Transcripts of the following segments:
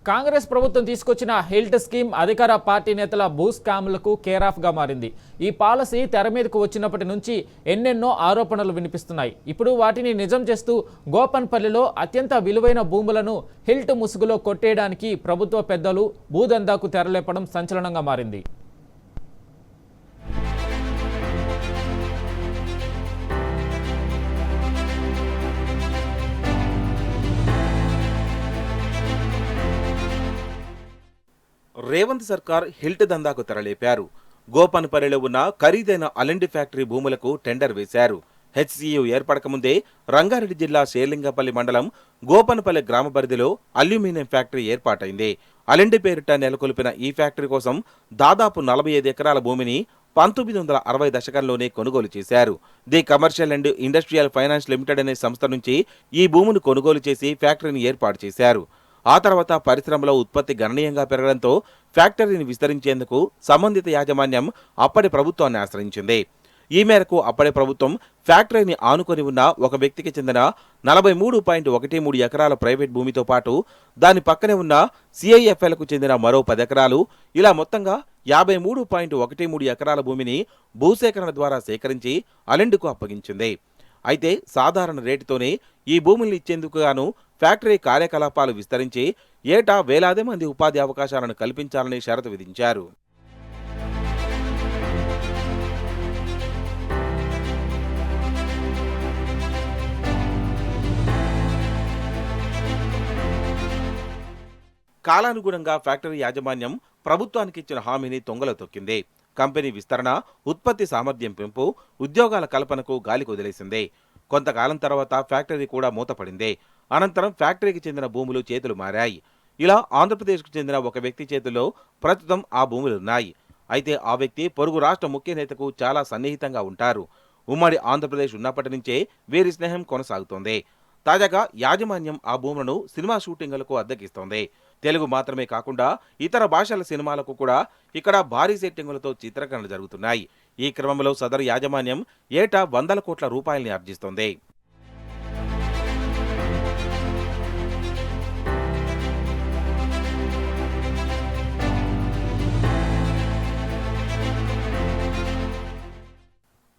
కాంగ్రెస్ ప్రభుత్వం తీసుకొచ్చిన health scheme అధికార పార్టీ నేతల భూ స్కామ్లకు కేరాఫ్గా మారింది. ఈ పాలసీ తెర మీదకు వచ్చినప్పటి నుంచి ఎన్నెన్నో ఆరోపణలు వినిపిస్తున్నాయి. ఇప్పుడు వాటిని నిజం చేస్తూ గోపన్పల్లిలో అత్యంత విలువైన భూములను హెల్త్ ముసుగులో కొట్టేయడానికి ప్రభుత్వ పెద్దలు భూదందాకు తెరలేపడం సంచలనంగా మారింది. రేవంత్ సర్కార్ హిల్ట్ దందాకు తెరలేపారు. గోపన్పల్లిలో ఉన్న ఖరీదైన అలెండి ఫ్యాక్టరీ భూములకు టెండర్ వేశారు. హెచ్సియు ఏర్పడకముందే రంగారెడ్డి జిల్లా షేర్లింగపల్లి మండలం గోపన్పల్లి గ్రామ పరిధిలో అల్యూమినియం ఫ్యాక్టరీ ఏర్పాటైంది. అలెండి పేరిట నెలకొల్పిన ఈ ఫ్యాక్టరీ కోసం దాదాపు 45 ఎకరాల భూమిని 1960 దశకంలోనే కొనుగోలు చేశారు. The commercial and industrial finance limited అనే సంస్థ నుంచి ఈ భూమిని కొనుగోలు చేసి ఫ్యాక్టరీని ఏర్పాటు చేశారు. ఆ తర్వాత పరిశ్రమలో ఉత్పత్తి గణనీయంగా పెరగడంతో ఫ్యాక్టరీని విస్తరించేందుకు సంబంధిత యాజమాన్యం అప్పటి ప్రభుత్వాన్ని ఆశ్రయించింది. ఈ మేరకు అప్పటి ప్రభుత్వం ఫ్యాక్టరీని ఆనుకొని ఉన్న ఒక వ్యక్తికి చెందిన 43.13 ఎకరాల ప్రైవేట్ భూమితో పాటు దాని పక్కనే ఉన్న సిఐఎఫ్ఎల్కు చెందిన మరో 10 ఎకరాలు, ఇలా మొత్తంగా 53.13 ఎకరాల భూమిని భూసేకరణ ద్వారా సేకరించి అలెండుకు అప్పగించింది. అయితే సాధారణ రేటుతోనే ఈ భూముల్ని ఇచ్చేందుకు గాను ఫ్యాక్టరీ కార్యకలాపాలు విస్తరించి ఏటా వేలాది మంది ఉపాధి అవకాశాలను కల్పించాలని షరతు విధించారు. కాలానుగుణంగా ఫ్యాక్టరీ యాజమాన్యం ప్రభుత్వానికి ఇచ్చిన హామీని తొంగలో తొక్కింది. కంపెనీ విస్తరణ, ఉత్పత్తి సామర్థ్యం పెంపు, ఉద్యోగాల కల్పనకు గాలికి వదిలేసింది. కొంతకాలం తర్వాత ఫ్యాక్టరీ కూడా మూతపడింది. అనంతరం ఫ్యాక్టరీకి చెందిన భూములు చేతులు మారాయి. ఇలా ఆంధ్రప్రదేశ్కు చెందిన ఒక వ్యక్తి చేతుల్లో ప్రస్తుతం ఆ భూములున్నాయి. అయితే ఆ వ్యక్తి పొరుగు రాష్ట్ర ముఖ్య నేతకు చాలా సన్నిహితంగా ఉంటారు. ఉమ్మడి ఆంధ్రప్రదేశ్ ఉన్నప్పటి నుంచే వీరి స్నేహం కొనసాగుతోంది. తాజాగా యాజమాన్యం ఆ భూములను సినిమా షూటింగులకు అద్దెకిస్తోంది. తెలుగు మాత్రమే కాకుండా ఇతర భాషల సినిమాలకు కూడా ఇక్కడ భారీ సెట్టింగులతో చిత్రీకరణ జరుగుతున్నాయి. ఈ క్రమంలో సదరు యాజమాన్యం ఏటా 100 కోట్ల రూపాయల్ని ఆర్జిస్తోంది.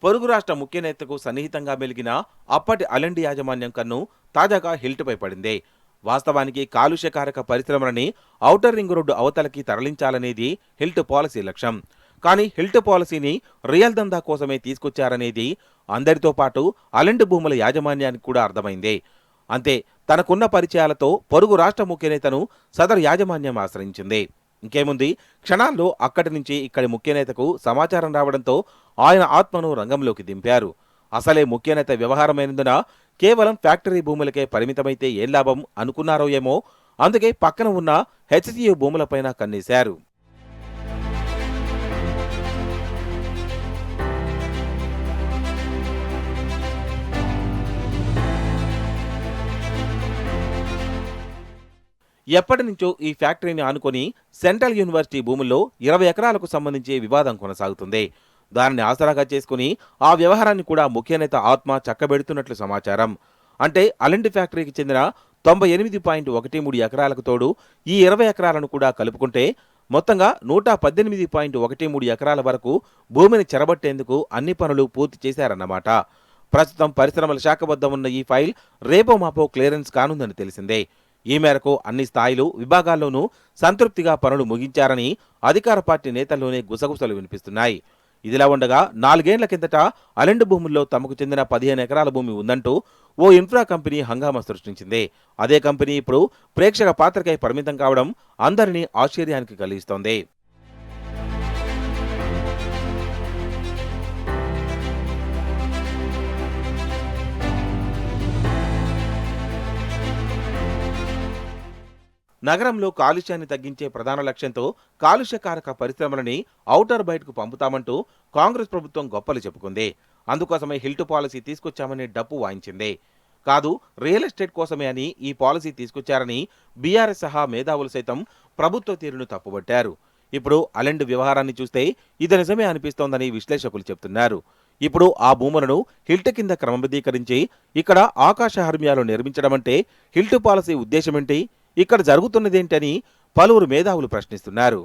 పొరుగు రాష్ట్ర ముఖ్య నేతకు సన్నిహితంగా మెలిగిన అప్పటి అలెండి యాజమాన్యం కన్ను తాజాగా హిల్ట్పై పడింది. వాస్తవానికి కాలుష్యకారక పరిశ్రమలని ఔటర్ రింగ్ రోడ్డు అవతలకి తరలించాలనేది హిల్ట్ పాలసీ లక్ష్యం. కానీ హిల్ట్ పాలసీని రియల్ దందా కోసమే తీసుకొచ్చారనేది అందరితో పాటు అలెండి భూముల యాజమాన్యానికి కూడా అర్థమైంది. అంతే, తనకున్న పరిచయాలతో పొరుగు రాష్ట్ర ముఖ్య నేతను సదరు యాజమాన్యం ఆశ్రయించింది. ఇంకేముంది, క్షణాల్లో అక్కడి నుంచి ఇక్కడి ముఖ్యనేతకు సమాచారం రావడంతో ఆయన ఆత్మను రంగంలోకి దింపారు. అసలే ముఖ్యనేత వ్యవహారమైనందున కేవలం ఫ్యాక్టరీ భూములకే పరిమితమైతే ఏం లాభం అనుకున్నారో ఏమో, అందుకే పక్కన ఉన్న హెచ్సియు భూములపైన కన్నేశారు. ఎప్పటి నుంచో ఈ ఫ్యాక్టరీని ఆనుకొని సెంట్రల్ యూనివర్సిటీ భూముల్లో 20 ఎకరాలకు సంబంధించి వివాదం కొనసాగుతుంది. దానిని ఆసరాగా చేసుకుని ఆ వ్యవహారాన్ని కూడా ముఖ్యనేత ఆత్మ చక్కబెడుతున్నట్లు సమాచారం. అంటే అలెండి ఫ్యాక్టరీకి చెందిన 98.13 ఎకరాలకు తోడు ఈ 20 ఎకరాలను కూడా కలుపుకుంటే మొత్తంగా 118.13 ఎకరాల వరకు భూమిని చెరబట్టేందుకు అన్ని పనులు పూర్తి చేశారన్నమాట. ప్రస్తుతం పరిశ్రమల శాఖ వద్ద ఉన్న ఈ ఫైల్ రేపో మాపో క్లియరెన్స్ కానుందని తెలిసిందే. ఈ మేరకు అన్ని స్థాయిలు, విభాగాల్లోనూ సంతృప్తిగా పనులు ముగించారని అధికార పార్టీ నేతల్లోనే గుసగుసలు వినిపిస్తున్నాయి. ఇదిలా ఉండగా 4 ఏళ్ల కిందట అలెండి భూముల్లో తమకు చెందిన 15 ఎకరాల భూమి ఉందంటూ ఓ ఇన్ఫ్రా కంపెనీ హంగామా సృష్టించింది. అదే కంపెనీ ఇప్పుడు ప్రేక్షక పాత్రకై పరిమితం కావడం అందరినీ ఆశ్చర్యానికి కలిగిస్తోంది. నగరంలో కాలుష్యాన్ని తగ్గించే ప్రధాన లక్ష్యంతో కాలుష్యకారక పరిశ్రమలని ఔటర్ బయటకు పంపుతామంటూ కాంగ్రెస్ ప్రభుత్వం గొప్పలు చెప్పుకుంది. అందుకోసమే హిల్ట్ పాలసీ తీసుకొచ్చామని డప్పు వాయించింది. కాదు, రియల్ ఎస్టేట్ కోసమే అని ఈ పాలసీ తీసుకొచ్చారని బీఆర్ఎస్ సహా మేధావులు సైతం ప్రభుత్వ తీరును తప్పుబట్టారు. ఇప్పుడు అలెండి వ్యవహారాన్ని చూస్తే ఇది నిజమే అనిపిస్తోందని విశ్లేషకులు చెబుతున్నారు. ఇప్పుడు ఆ భూములను హిల్ట్ కింద క్రమబద్ధీకరించి ఇక్కడ ఆకాశ హర్మ్యాలు నిర్మించడం అంటే హిల్ట్ పాలసీ ఉద్దేశమేంటి, ఇక్కడ జరుగుతున్నదేంటని పలువురు మేధావులు ప్రశ్నిస్తున్నారు.